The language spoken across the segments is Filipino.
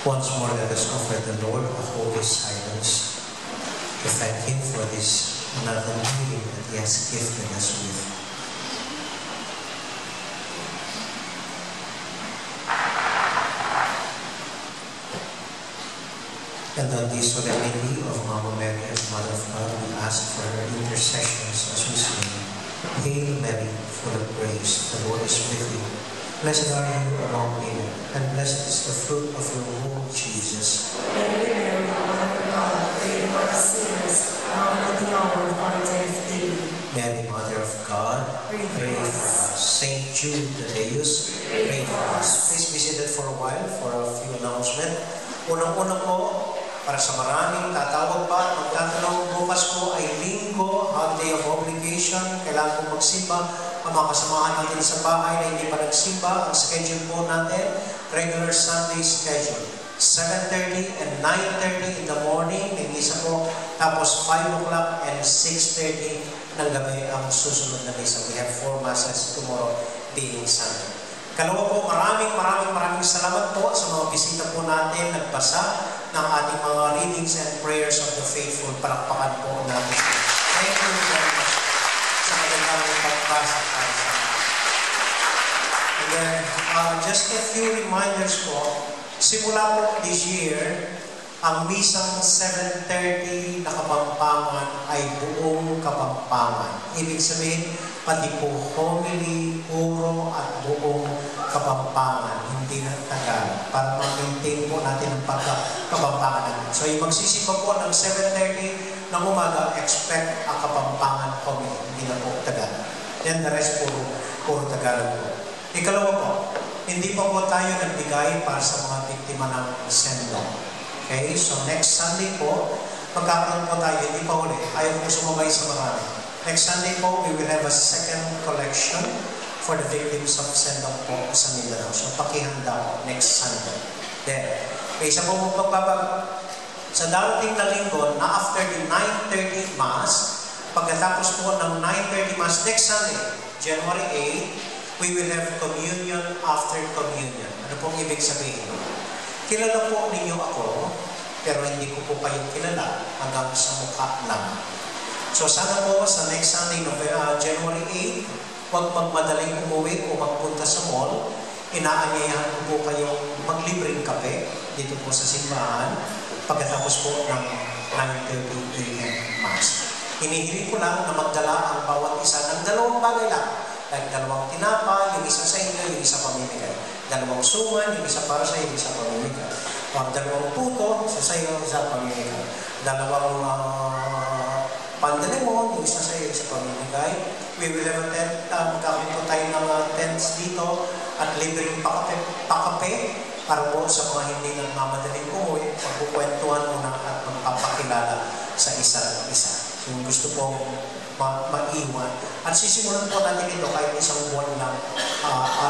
Once more, let us offer the Lord a holy silence to thank Him for this another meeting that He has gifted us with. And on this solemnity of Mama Mary as Mother of God, we ask for her intercessions as we sing, Hail Mary, full of grace, the Lord is with you. Blessed are you among women, and blessed is the fruit of your womb, Jesus. Holy Mary, Mother of God, pray for us sinners, now and at the hour of our death. Amen. Mary, Mother of God, pray for us. Saint Jude Thaddeus, pray for us. Please be seated for a while for a few announcements. Unang-una po, para sa maraming tatawag pa, magtatanong bukas po ay linggo, holiday of obligation, kailangan po magsimba. Ang mga kasamahan natin sa bahay na hindi pa nagsimba, ang schedule po natin, regular Sunday schedule. 7:30 and 9:30 in the morning, may misa po. Tapos 5 o'clock and 6:30 ng gabi ang susunod na misa. We have 4 masses tomorrow being Sunday. Kalawa po, maraming salamat po sa mga bisita po natin, nagbasa ng ating mga readings and prayers of the faithful. Palakpakan po natin. Thank you very much sa magandang pagbasa tayo sa mga. And then, just a few reminders po. Simula po this year, ang misang 7:30 na Kapampangan ay buong Kapampangan. Ibig sabihin, pati po homily, puro at buong Kapampangan, hindi na Tagalog, para ma-maintain po natin ang pagka-Kapampangan natin. So, yung magsisimba po ng 7:30 ng umaga, expect ang Kapampangan homily, hindi na po Tagalog. Then the rest puro Tagalog po. Ikalawa po, hindi pa po tayo nagbigay para sa mga biktima ng sendong. Okay, so next Sunday po, magkakaroon po tayo, hindi pa uli, ayaw po sumabay sa marami. Next Sunday po, we will have a second collection for the victims of sendong po sa Mindanao. So pakihanda po next Sunday. Then, may isa po magpapabag sa darating na linggo na after the 9:30 Mass, pagkatapos po ng 9:30 Mass next Sunday, January 8, we will have communion after communion. Ano pong ibig sabihin? Kilala po ninyo ako, pero hindi ko po kayo kilala hanggang sa mukha lang. So sana po sa next Sunday, January 8, huwag magmadaling umuwi o magpunta sa mall. Inaanyayahan ko po kayong maglibreng kape dito po sa simbahan pagkatapos po ng 9:30 AM Mass. Hinihiling ko lang na magdala ang bawat isa ng 2 bagay lang. Like 2 tinapa, yung isa sa inyo, yung isa pamimigay. 2 suman, yung isa para sa iyo, yung isa pamimigay. 2 puto, isa sa iyo, isa pamimigay. 2 pandalimon, yung isa sa iyo, isa pamimigay. We will have a tent, magkakaroon po tayo ng tents dito at libreng pakape para po sa mga hindi nagmamadaling umuwi, magkukwentuhan muna at magpapakilala sa isa't isa. Kung gusto pong maiwan. At sisimulan po natin ito kahit isang buwan lang.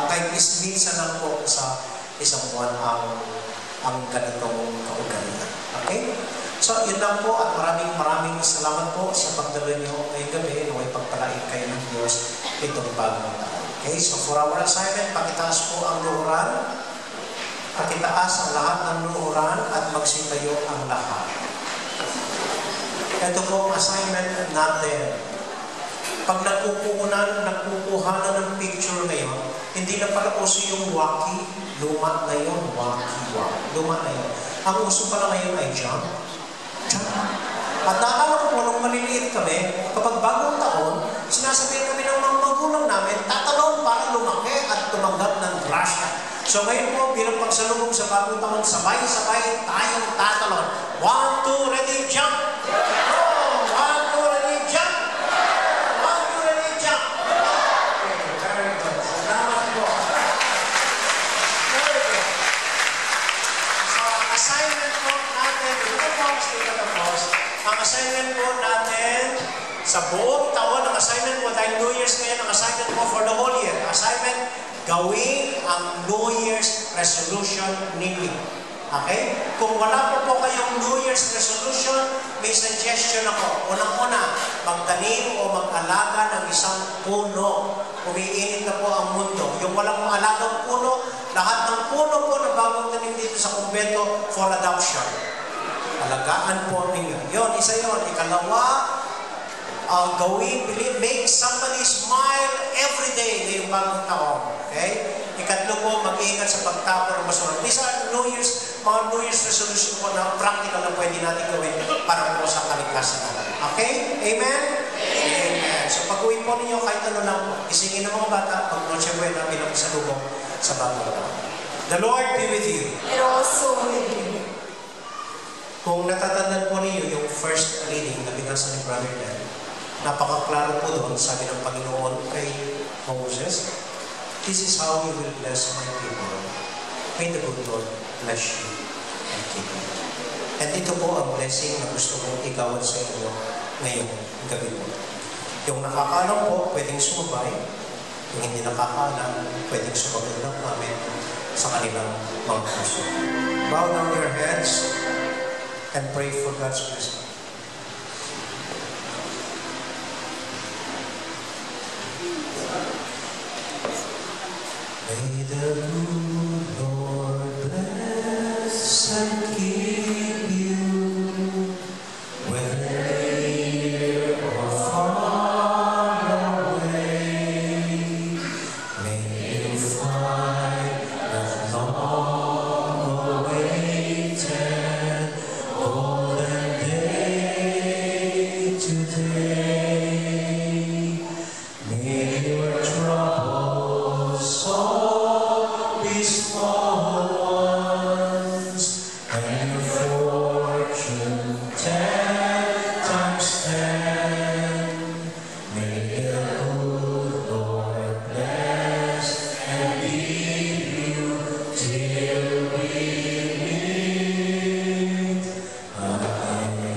Kahit minsan lang po sa isang buwan ang ganitong kaugalian. Okay? So, yun lang po at maraming salamat po sa pagdala niyo ngayong gabi na may pagpalain kayo ng Diyos itong bagong taon. Okay? So, for our assignment, pakitaas po ang luhuran. Pakitaas ang lahat ng luhuran at magsintayo ang lahat. Ito po ang assignment natin. Pag nagkukuhanan ng picture ngayon, hindi na pala uso yung waki, luma na yun, luma na yun. Ang uso pala ngayon ay jump. At naaalala ko po, nung maliliit kami, kapag bagong taon, sinasabihin kami ng mga magulang namin, tatalon para lumaki at tumanggap ng grasya. So ngayon po, bilang pagsalubong sa bagong taon, sabay-sabay tayong tatalon. 1, 2, ready, jump! Ang assignment po natin sa buong taon, ang assignment po dahil New Year's ngayon, ang assignment po for the whole year. Assignment, gawin ang New Year's resolution ninyo. Okay? Kung wala po kayong New Year's resolution, may suggestion ako. Unang-una, magtanim o mag-alaga ng isang puno. Umiinit na po ang mundo. Yung walang alagang puno, lahat ng puno po na bagong tanim dito sa kumpanya, instrumento for adoption. Alagaan po ninyo. Yun, isa yun. Ikalawa, make somebody smile every day ngayong bagong taon. Okay? Ikatlo po, mag-iingat sa pagtapon ng basura. These are mga New Year's resolution po na practical na pwede natin gawin para po sa kaligtasan natin. Okay? Amen? Amen. So pag-uwi po ninyo, kahit ano lang po, isingin ng mga bata, pag-noche buena bilang isalubong sa bagong taon. The Lord be with you. And also with you. Kung natatandaan po ninyo yung first reading na binasa ni Brother Dan, napakaklaro po doon, sabi ng Panginoon kay Moses, this is how you will bless my people. May the good Lord bless you and keep you. And ito po ang blessing na gusto kong igawad sa inyo ngayong gabi po. Yung nakakaalam po, pwedeng sumabay. Yung hindi nakakaalam, pwedeng sumagot ng amin sa kanilang mga puso. Bow down your heads and pray for God's blessing. May the good Lord bless and keep you, whether near or far away. May you find that long-awaited golden day today. May your troubles all be small ones, and your fortune 10 times 10. May the good Lord bless and keep you till we meet again.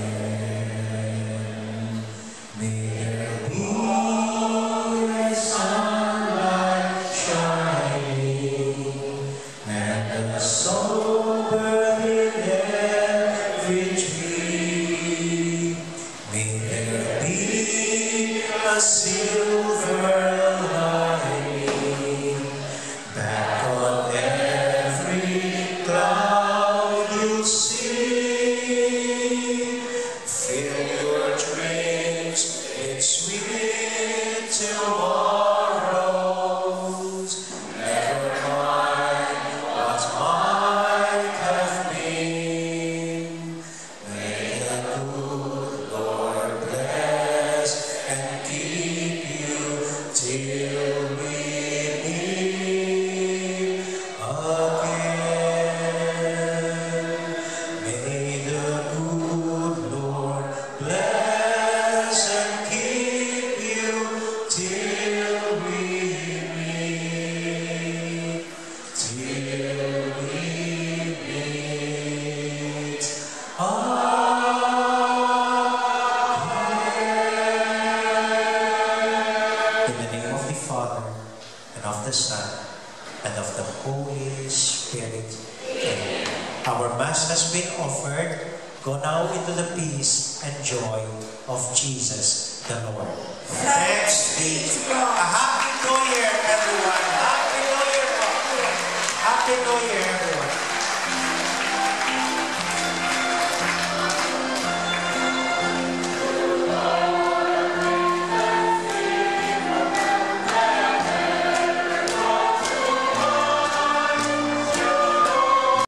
May there be a sunlight shining and a sober in every tree. May there be a silver lining back on every cloud you'll see. Fill your dreams with sweet tomorrows. Never mind what might have been. May the good Lord bless and keep you till we meet again. May the good Lord bless and keep you till we meet, In the name of the Father, and of the Son, and of the Holy Spirit. Amen. Our Mass has been offered. Go now into the peace and joy of Jesus the Lord. Thanks be to God. A Happy New Year, everyone. Happy New Year. Happy New Year.